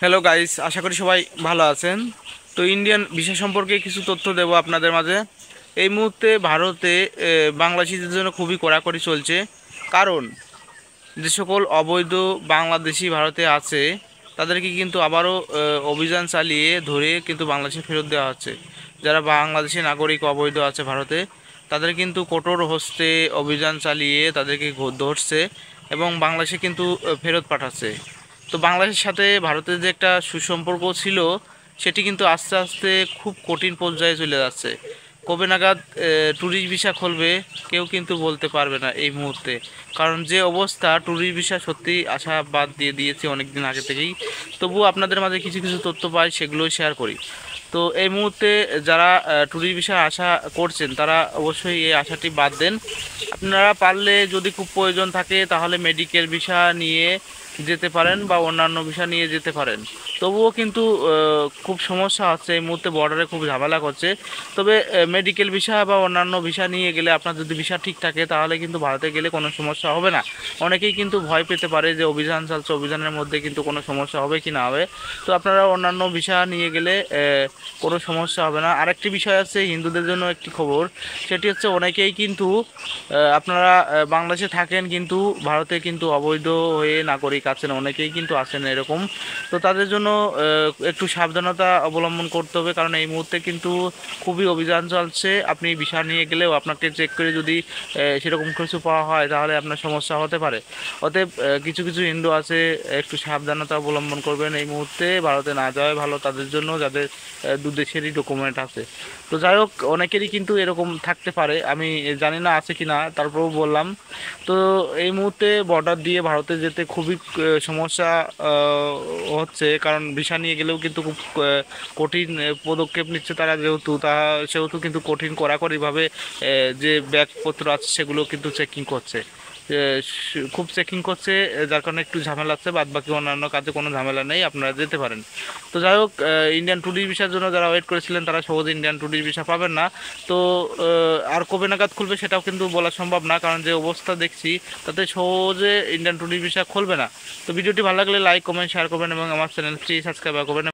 Hello guys, আশা করি সবাই ভালো আছেন। তো ইন্ডিয়ান ভিসা সম্পর্কে কিছু তথ্য দেব আপনাদের মাঝে। এই মুহূর্তে ভারতে বাংলাদেশিদের জন্য খুবই কড়াকড়ি চলছে। কারণ যে সকল অবৈধ বাংলাদেশি ভারতে আছে তাদেরকে কিন্তু আবারও অভিযান চালিয়ে ধরে কিন্তু বাংলাদেশে ফেরত দেওয়া হচ্ছে। যারা বাংলাদেশি নাগরিক অবৈধ আছে ভারতে, তাদের কিন্তু কঠোর হস্তে অভিযান চালিয়ে তাদেরকে ধরছে এবং বাংলাদেশে কিন্তু ফেরত পাঠাচ্ছে। তো বাংলাদেশের সাথে ভারতের যে একটা সুসম্পর্ক ছিল, সেটি কিন্তু আস্তে আস্তে খুব কঠিন পর্যায়ে চলে যাচ্ছে। কবে নাগাদ ট্যুরিস্ট ভিসা খুলবে কেউ কিন্তু বলতে পারবে না এই মুহূর্তে। কারণ যে অবস্থা, ট্যুরিস্ট ভিসা সত্যি আশা বাদ দিয়ে দিয়েছে অনেক দিন আগে থেকেই। তবুও আপনাদের মাঝে কিছু কিছু তথ্য পাই, সেগুলোই শেয়ার করি। তো এই মুহূর্তে যারা ট্যুরিস্ট ভিসার আশা করছেন তারা অবশ্যই এই আশাটি বাদ দেন। আপনারা পারলে যদি খুব প্রয়োজন থাকে তাহলে মেডিকেল ভিসা নিয়ে যেতে পারেন বা অন্যান্য ভিসা নিয়ে যেতে পারেন। তবুও কিন্তু খুব সমস্যা হচ্ছে এই মুহূর্তে, বর্ডারে খুব ঝামেলা করছে। তবে মেডিকেল ভিসা বা অন্যান্য ভিসা নিয়ে গেলে আপনার যদি ভিসা ঠিক থাকে তাহলে কিন্তু ভারতে গেলে কোনো সমস্যা হবে না। অনেকেই কিন্তু ভয় পেতে পারে যে অভিযান চলছে, অভিযানের মধ্যে কিন্তু কোনো সমস্যা হবে কি না হবে। তো আপনারা অন্যান্য ভিসা নিয়ে গেলে কোনো সমস্যা হবে না। আরেকটি বিষয় আছে হিন্দুদের জন্য একটি খবর, সেটি হচ্ছে অনেকেই কিন্তু আপনারা বাংলাদেশে থাকেন কিন্তু ভারতে কিন্তু অবৈধ হয়ে নাগরিক আছেন, অনেকেই কিন্তু আছেন এরকম। তো তাদের জন্য একটু সাবধানতা অবলম্বন করতে হবে, কারণ এই মুহূর্তে কিন্তু খুবই অভিযান চলছে। আপনি ভিসা নিয়ে গেলেও আপনাকে চেক করে যদি সেরকম কিছু পাওয়া হয় তাহলে আপনার সমস্যা হতে পারে। অতএব কিছু কিছু হিন্দু আছে, একটু সাবধানতা অবলম্বন করবেন এই মুহূর্তে। ভারতে না যাওয়াই ভালো তাদের জন্য, যাদের দু দেশেরই ডকুমেন্ট আছে। তো যাই হোক, অনেকেরই কিন্তু এরকম থাকতে পারে, আমি জানি না আছে কি না, তারপরেও বললাম। তো এই মুহূর্তে বর্ডার দিয়ে ভারতে যেতে খুবই সমস্যা হচ্ছে, কারণ ভিসা নিয়ে গেলেও কিন্তু খুব কঠিন পদক্ষেপ নিচ্ছে তারা, সেহেতু কিন্তু কঠিন কড়াকড়িভাবে যে ব্যাগপত্র আছে সেগুলো কিন্তু চেকিং করছে। খুব চেকিং করছে, যার কারণে একটু ঝামেলা আছে। বাদ বাকি অন্যান্য কাজে কোনো ঝামেলা নেই, আপনারা যেতে পারেন। তো যাই হোক, ইন্ডিয়ান ট্যুরিস্ট ভিসার জন্য যারা ওয়েট করেছিলেন তারা সহজে ইন্ডিয়ান ট্যুরিস্ট ভিসা পাবেন না। তো আর কবে নাগাদ খুলবে সেটাও কিন্তু বলা সম্ভব না, কারণ যে অবস্থা দেখছি তাতে সহজে ইন্ডিয়ান ট্যুরিস্ট ভিসা খুলবে না। তো ভিডিওটি ভালো লাগলে লাইক কমেন্ট শেয়ার করবেন এবং আমার চ্যানেলটি সাবস্ক্রাইব করবেন।